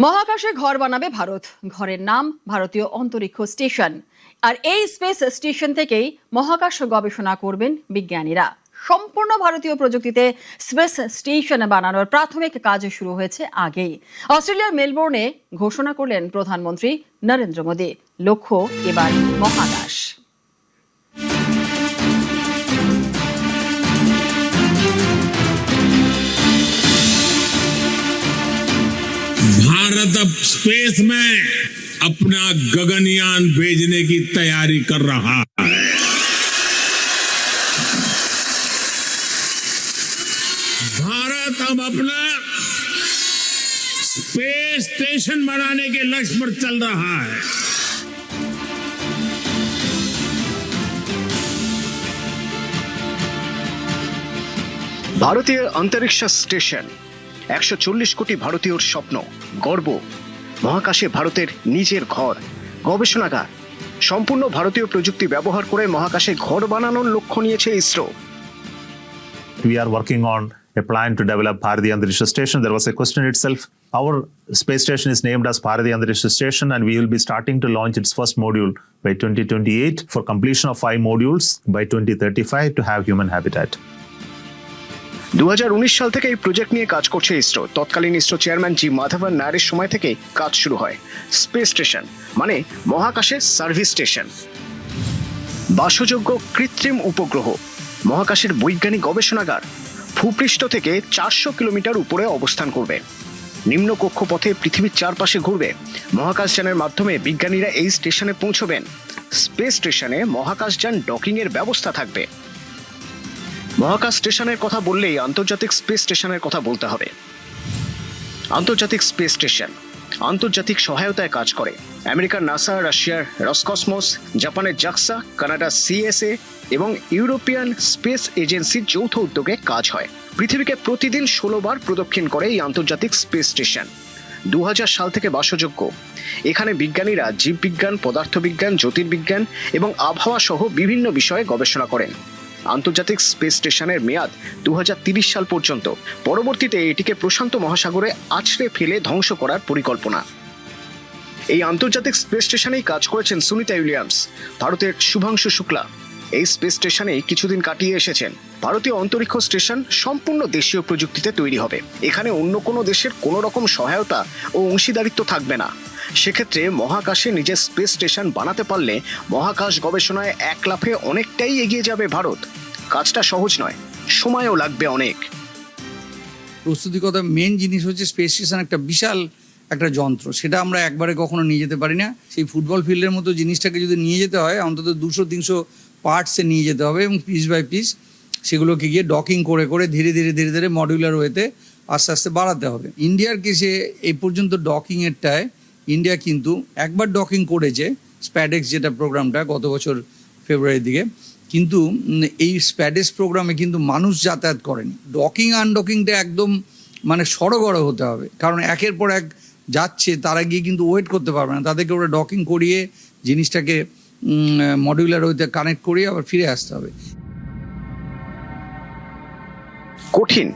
মহাকাশে ঘর বানাবে ভারত। ঘরের নাম ভারতীয় অন্তরিক্ষ স্টেশন। আর এই স্পেস স্টেশন থেকেই মহাকাশ গবেষণা করবেন বিজ্ঞানীরা। সম্পূর্ণ ভারতীয় প্রযুক্তিতে স্পেস স্টেশন বানানোর প্রাথমিক কাজ শুরু হয়েছে আগেই। অস্ট্রেলিয়ার মেলবোর্নে ঘোষণা করলেন প্রধানমন্ত্রী নরেন্দ্র মোদী। লক্ষ্য এবার মহাকাশ। भारत अब स्पेस में अपना गगनयान भेजने की तैयारी कर रहा है। भारत अब अपना स्पेस स्टेशन बनाने के लक्ष्य पर चल रहा है। भारतीय अंतरिक्ष स्टेशन 140 কোটি ভারতীয়র স্বপ্ন, গর্ব। মহাকাশে ভারতের নিজের ঘর, গবেষণাগার। সম্পূর্ণ ভারতীয় প্রযুক্তি ব্যবহার করে মহাকাশে ঘর বানানোর লক্ষ্য নিয়েছে ISRO. We are working on a plan to develop Bharati Antariksha Station. There was a question itself. Our space station is named as Bharati Antariksha Station, and we will be starting to launch its first module by 2028 for completion of 5 modules by 2035 to have human habitat. 2019 সাল থেকে এই project নিয়ে কাজ করছে ইসরো। তৎকালীন ISRO chairman জি মাধবন নায়ারের সময় থেকে কাজ শুরু হয়। স্পেস স্টেশন মানে মহাকাশের সার্ভিস স্টেশন। বাসযোগ্য কৃত্রিম উপগ্রহ, মহাকাশের বৈজ্ঞানিক গবেষণাগার ভূপৃষ্ঠ থেকে 400 কিলোমিটার উপরে অবস্থান করবে। নিম্ন কক্ষপথে পৃথিবীর চারপাশে ঘুরবে। মহাকাশযানের মাধ্যমে বিজ্ঞানীরা এই স্টেশনে পৌঁছবেন। স্পেস স্টেশনে মহাকাশযান ডকিং এর ব্যবস্থা থাকবে। মহাকাশ স্টেশনের কথা বললেই আন্তর্জাতিক স্পেস স্টেশনের কথা বলতে হবে। আন্তর্জাতিক স্পেস স্টেশন আন্তর্জাতিক সহায়তায় কাজ করে। আমেরিকার নাসা, রাশিয়ার রসকসমস, জাপানের জাক্সা, কানাডার সিএসএ এবং ইউরোপিয়ান স্পেস এজেন্সির যৌথ উদ্যোগে কাজ হয়। পৃথিবীকে প্রতিদিন 16 বার প্রদক্ষিণ করে এই আন্তর্জাতিক স্পেস স্টেশন। 2000 সাল থেকে বাসযোগ্য। এখানে বিজ্ঞানীরা জীববিজ্ঞান, পদার্থবিজ্ঞান, জ্যোতির্বিজ্ঞান এবং আবহাওয়া সহ বিভিন্ন বিষয়ে গবেষণা করেন। আন্তর্জাতিক স্পেস স্টেশনের মেয়াদ 2030 সাল পর্যন্ত। পরবর্তীতে এটিকে প্রশান্ত মহাসাগরে আছড়ে ফেলে ধ্বংস করার পরিকল্পনা। এই আন্তর্জাতিক স্পেস স্টেশনেই কাজ করেছেন সুনিতা উইলিয়ামস, ভারতের শুভাংশু শুক্লা এই স্পেস স্টেশনেই কিছুদিন কাটিয়ে এসেছেন। ভারতীয় অন্তরিক্ষ স্টেশন সম্পূর্ণ দেশীয় প্রযুক্তিতে তৈরি হবে। এখানে অন্য কোনো দেশের কোনো রকম সহায়তা ও অংশীদারিত্ব থাকবে না। সেক্ষেত্রে মহাকাশে নিজের স্পেস স্টেশন বানাতে পারলে মহাকাশ গবেষণায় এক লাফে অনেকটাই এগিয়ে যাবে ভারত। কাজটা সহজ নয়, সময়ও লাগবে অনেক। প্রস্তুতিগত মেন জিনিস হচ্ছে স্পেস স্টেশন একটা বিশাল একটা যন্ত্র, সেটা আমরা একবারে কখনো নিয়ে যেতে পারি না। সেই ফুটবল ফিল্ডের মতো জিনিসটাকে যদি নিয়ে যেতে হয় অন্তত 200-300 পার্টসে নিয়ে যেতে হবে এবং পিস বাই পিস সেগুলোকে গিয়ে ডকিং করে করে ধীরে ধীরে মডিউলার ওয়েতে আস্তে আস্তে বাড়াতে হবে। ইন্ডিয়ার কেসে এই পর্যন্ত ডকিংয়েরটায় ইন্ডিয়া কিন্তু একবার ডকিং করেছে, স্প্যাডেক্স যেটা প্রোগ্রামটা গত বছর ফেব্রুয়ারির দিকে, কিন্তু এই স্প্যাডেক্স প্রোগ্রামে কিন্তু মানুষ যাতায়াত করেনি। ডকিং আনডকিংটা একদম মানে সড়গড় হতে হবে, কারণ একের পর এক যাচ্ছে, তারা গিয়ে কিন্তু ওয়েট করতে পারবে না। তাদেরকে ওরা ডকিং করিয়ে জিনিসটাকে মডিউলার ওয়েতে কানেক্ট করিয়ে আবার ফিরে আসতে হবে। কঠিন,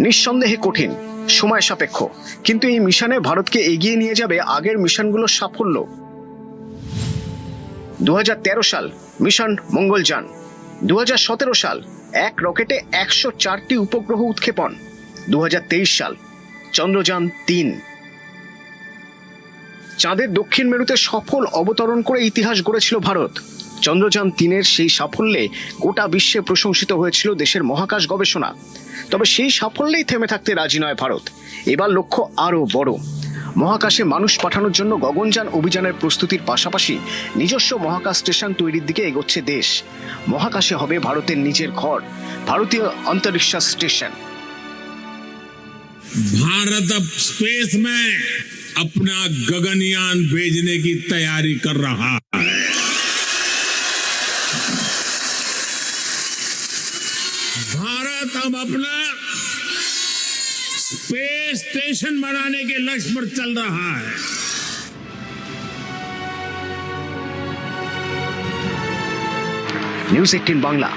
নিঃসন্দেহে কঠিন, সময় সাপেক্ষ, কিন্তু এই মিশনে ভারতকে এগিয়ে নিয়ে যাবে আগের মিশনগুলোর সাফল্য। 2013 সাল মিশন মঙ্গলযান, 2017 সাল এক রকেটে 104টি উপগ্রহ উৎক্ষেপণ, 2023 সাল চন্দ্রযান 3 চাঁদের দক্ষিণ মেরুতে সফল অবতরণ করে ইতিহাস গড়েছিল ভারত। চন্দ্রযান 3-এর সেই সাফল্যে গোটা বিশ্বে প্রশংসিত হয়েছিল দেশের মহাকাশ গবেষণা। তবে সেই সাফল্যেই থেমে থাকতে রাজি নয় ভারত। এবার লক্ষ্য আরও বড়। মহাকাশে মানুষ পাঠানোর জন্য গগনযান অভিযানের প্রস্তুতির পাশাপাশি নিজস্ব মহাকাশ স্টেশন তৈরির দিকে এগোচ্ছে দেশ। মহাকাশে হবে ভারতের নিজের ঘর, ভারতীয় অন্তরিক্ষ স্টেশন। भारत अब स्पेस में अपना गगनयान भेजने की तैयारी कर रहा है। भारत अब अपना स्पेस स्टेशन बनाने के लक्ष्य पर चल रहा है। নিউজ 18 বাংলা।